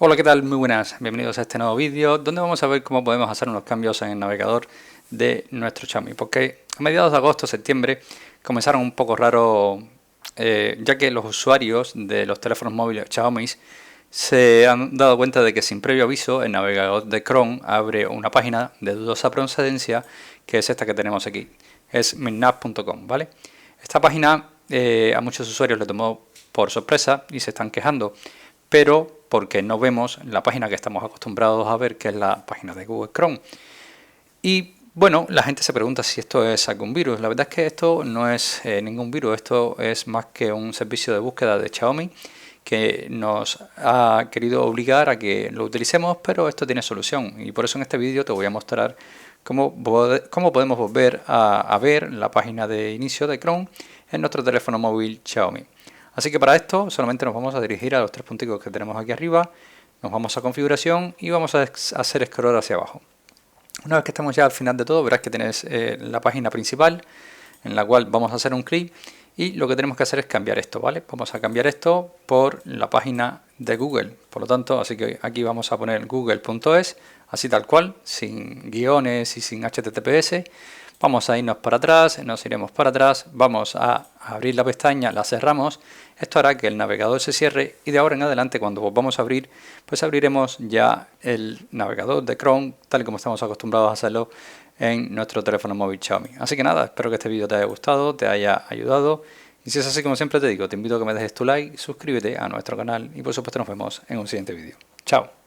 Hola, ¿qué tal? Muy buenas, bienvenidos a este nuevo vídeo donde vamos a ver cómo podemos hacer unos cambios en el navegador de nuestro Xiaomi, porque a mediados de agosto, septiembre comenzaron un poco raro, ya que los usuarios de los teléfonos móviles Xiaomi se han dado cuenta de que sin previo aviso el navegador de Chrome abre una página de dudosa procedencia, que es esta que tenemos aquí, es minnav.com, ¿vale? Esta página a muchos usuarios le tomó por sorpresa y se están quejando, pero porque no vemos la página que estamos acostumbrados a ver, que es la página de Google Chrome. Y bueno, la gente se pregunta si esto es algún virus. La verdad es que esto no es ningún virus, esto es más que un servicio de búsqueda de Xiaomi que nos ha querido obligar a que lo utilicemos, pero esto tiene solución. Y por eso en este vídeo te voy a mostrar cómo podemos volver a ver la página de inicio de Chrome en nuestro teléfono móvil Xiaomi. Así que para esto solamente nos vamos a dirigir a los tres punticos que tenemos aquí arriba, nos vamos a configuración y vamos a hacer scroll hacia abajo. Una vez que estamos ya al final de todo, verás que tienes la página principal en la cual vamos a hacer un clic y lo que tenemos que hacer es cambiar esto, ¿vale? Vamos a cambiar esto por la página de Google, por lo tanto, así que aquí vamos a poner google.es, así tal cual, sin guiones y sin HTTPS. Vamos a irnos para atrás, nos iremos para atrás, vamos a abrir la pestaña, la cerramos. Esto hará que el navegador se cierre y de ahora en adelante cuando volvamos a abrir, pues abriremos ya el navegador de Chrome tal y como estamos acostumbrados a hacerlo en nuestro teléfono móvil Xiaomi. Así que nada, espero que este vídeo te haya gustado, te haya ayudado. Y si es así, como siempre te digo, te invito a que me dejes tu like, suscríbete a nuestro canal y por supuesto nos vemos en un siguiente vídeo. Chao.